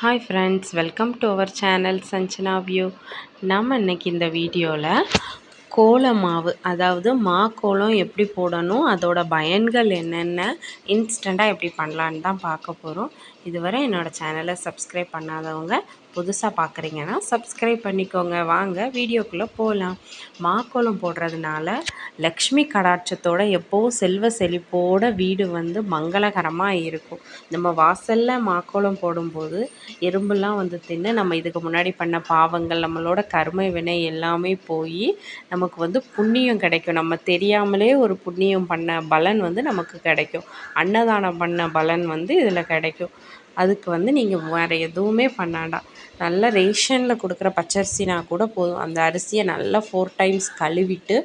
Hi friends, welcome to our channel Sanjana view. நம்ம இன்னைக்கு இந்த வீடியோவில் கோலம் மாவு, அதாவது கோலம் எப்படி போடணும், அதோட பயன்கள் என்னென்ன, இன்ஸ்டண்ட்டாக எப்படி பண்ணலான்னு தான் பார்க்க போகிறோம். இதுவரை என்னோடய சேனலை சப்ஸ்கிரைப் பண்ணாதவங்க புதுசாக பார்க்குறீங்கன்னா சப்ஸ்கிரைப் பண்ணிக்கோங்க. வாங்க வீடியோக்குள்ளே போகலாம். கோலம் போடுறதுனால லக்ஷ்மி கடாட்சத்தோட எப்போவும் செல்வ செழிப்போட வீடு வந்து மங்களகரமாக இருக்கும். நம்ம வாசலில் கோலம் போடும்போது எறும்புலாம் வந்து தின்னு நம்ம இதுக்கு முன்னாடி பண்ண பாவங்கள், நம்மளோட கர்ம வினை எல்லாமே போய் நமக்கு வந்து புண்ணியம் கிடைக்கும். நம்ம தெரியாமலே ஒரு புண்ணியம் பண்ண பலன் வந்து நமக்கு கிடைக்கும். அன்னதானம் பண்ண பலன் வந்து இதில் கிடைக்கும். அதுக்கு வந்து நீங்கள் வேறு எதுவுமே பண்ணாண்டாம். நல்லா ரேஷனில் கொடுக்குற பச்சரிசினா கூட போதும். அந்த அரிசியை நல்லா 4 டைம்ஸ் கழுவிட்டு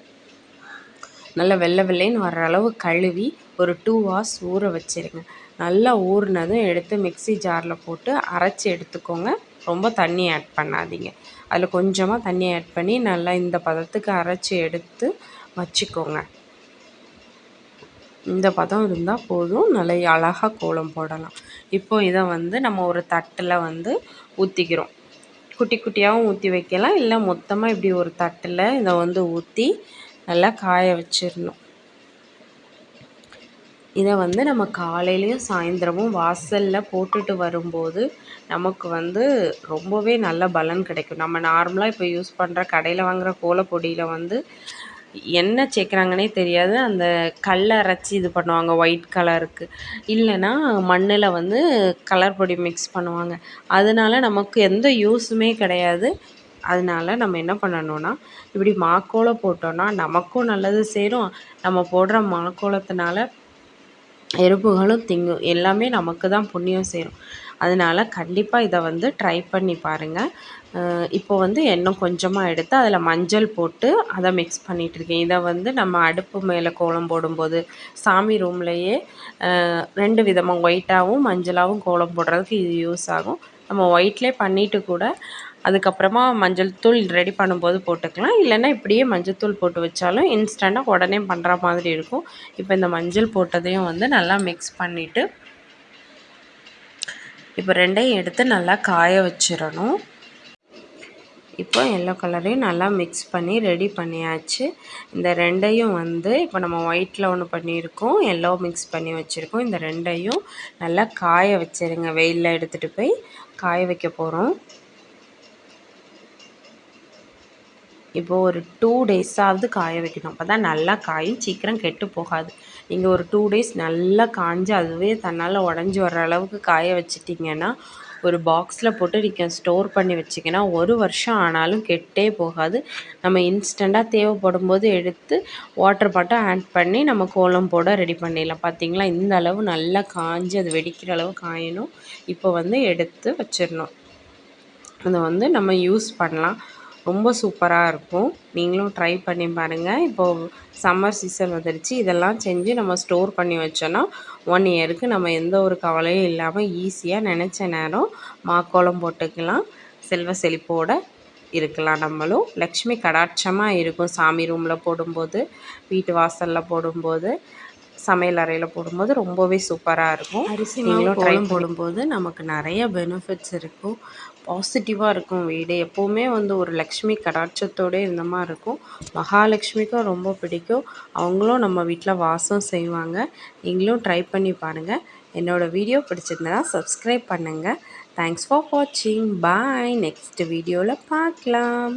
நல்லா வெள்ளை வெள்ளைன்னு வர்ற அளவு கழுவி ஒரு 2 hours ஊற வச்சுருங்க. நல்லா ஊறினதும் எடுத்து மிக்ஸி ஜாரில் போட்டு அரைச்சி எடுத்துக்கோங்க. ரொம்ப தண்ணி ஆட் பண்ணாதீங்க. அதில் கொஞ்சமாக தண்ணி ஆட் பண்ணி நல்லா இந்த பதத்துக்கு அரைச்சி எடுத்து வச்சுக்கோங்க. இந்த பதம் இருந்தால் போதும், நல்லா அழகாக கோலம் போடலாம். இப்போ இதை வந்து நம்ம ஒரு தட்டில் வந்து ஊற்றிக்கிறோம். குட்டி குட்டியாகவும் ஊற்றி வைக்கலாம், இல்லை மொத்தமாக இப்படி ஒரு தட்டில் இதை வந்து ஊற்றி நல்லா காய வச்சிடணும். இதை வந்து நம்ம காலையிலையும் சாயந்தரமும் வாசலில் போட்டுட்டு வரும்போது நமக்கு வந்து ரொம்பவே நல்ல பலன் கிடைக்கும். நம்ம நார்மலாக இப்போ யூஸ் பண்ணுற கடையில் வாங்குகிற கோலப்பொடியில் வந்து என்ன சேர்க்குறாங்கன்னே தெரியாது. அந்த கல்லை அரைச்சி இது பண்ணுவாங்க ஒயிட் கலருக்கு, இல்லைன்னா மண்ணில் வந்து கலர் பொடி மிக்ஸ் பண்ணுவாங்க. அதனால நமக்கு எந்த யூஸுமே கிடையாது. அதனால நம்ம என்ன பண்ணணும்னா, இப்படி கோலம் போட்டோன்னா நமக்கும் நல்லது சேரும். நம்ம போடுற கோலத்தினால எறும்புகளும் திங்கும். எல்லாமே நமக்கு தான் புண்ணியம் சேரும். அதனால் கண்டிப்பாக இதை வந்து ட்ரை பண்ணி பாருங்கள். இப்போ வந்து எண்ணெய் கொஞ்சமாக எடுத்து அதில் மஞ்சள் போட்டு அதை மிக்ஸ் பண்ணிகிட்ருக்கேன். இதை வந்து நம்ம அடுப்பு மேலே கோலம் போடும்போது சாமி ரூம்லேயே 2 விதமாக ஒயிட்டாகவும் மஞ்சளாகவும் கோலம் போடுறதுக்கு இது யூஸ் ஆகும். நம்ம ஒயிட்லேயே பண்ணிவிட்டு கூட அதுக்கப்புறமா மஞ்சள் தூள் ரெடி பண்ணும்போது போட்டுக்கலாம். இல்லைன்னா இப்படியே மஞ்சள் தூள் போட்டு வச்சாலும் இன்ஸ்டண்ட்டாக உடனே பண்ணுற மாதிரி இருக்கும். இப்போ இந்த மஞ்சள் போட்டதையும் வந்து நல்லா மிக்ஸ் பண்ணிவிட்டு இப்போ 2யும் எடுத்து நல்லா காய வச்சிடணும். இப்போ எல்லோ கலரையும் நல்லா மிக்ஸ் பண்ணி ரெடி பண்ணியாச்சு. இந்த 2யும் வந்து இப்போ நம்ம ஒயிட்டில் ஒன்று பண்ணியிருக்கோம், எல்லோ மிக்ஸ் பண்ணி வச்சுருக்கோம். இந்த 2யும் நல்லா காய வச்சிருங்க. வெயிலில் எடுத்துகிட்டு போய் காய வைக்க போகிறோம். இப்போது ஒரு 2 டேஸாவது காய வைக்கணும். அப்போ தான் நல்லா காயும், சீக்கிரம் கெட்டு போகாது. நீங்கள் ஒரு 2 டேஸ் நல்லா காஞ்சு அதுவே தன்னால் உடஞ்சி வர்ற அளவுக்கு காய வச்சிட்டிங்கன்னா, ஒரு பாக்ஸில் போட்டு நீங்கள் ஸ்டோர் பண்ணி வச்சிங்கன்னா 1 வருஷம் ஆனாலும் கெட்டே போகாது. நம்ம இன்ஸ்டண்ட்டாக தேவைப்படும் போது எடுத்து வாட்டர் மட்டும் ஆட் பண்ணி நம்ம கோலம் போட ரெடி பண்ணிடலாம். பார்த்திங்களா, இந்த அளவு நல்லா காஞ்சு அது வெடிக்கிற அளவு காயணும். இப்போ வந்து எடுத்து வச்சிடணும். அதை வந்து நம்ம யூஸ் பண்ணலாம். ரொம்ப சூப்பராக இருக்கும். நீங்களும் ட்ரை பண்ணி பாருங்கள். இப்போது சம்மர் சீசன் வந்துடுச்சு. இதெல்லாம் செஞ்சு நம்ம ஸ்டோர் பண்ணி வச்சோன்னா 1 இயருக்கு நம்ம எந்த ஒரு கவலையும் இல்லாமல் ஈஸியாக நினச்ச நேரம் கோலம் போட்டுக்கலாம். செல்வ செழிப்போடு இருக்கலாம். நம்மளும் லக்ஷ்மி கடாட்சமாக இருக்கும். சாமி ரூமில் போடும்போது, வீட்டு வாசலில் போடும்போது, சமையல் அறையில் போடும்போது ரொம்பவே சூப்பராக இருக்கும். அரிசி நீங்களும் கோலம் போடும்போது நமக்கு நிறைய பெனிஃபிட்ஸ் இருக்கும். பாசிட்டிவாக இருக்கும் வீடு. எப்போவுமே வந்து ஒரு லக்ஷ்மி கடாட்சத்தோடு இருந்த மாதிரி இருக்கும். மகாலட்சுமிக்கும் ரொம்ப பிடிக்கும். அவங்களும் நம்ம வீட்டில் வாசம் செய்வாங்க. நீங்களும் ட்ரை பண்ணி பாருங்கள். என்னோடய வீடியோ பிடிச்சிருந்தா சப்ஸ்கிரைப் பண்ணுங்கள். தேங்க்ஸ் ஃபார் வாட்சிங். பாய். நெக்ஸ்ட் வீடியோவில் பார்க்கலாம்.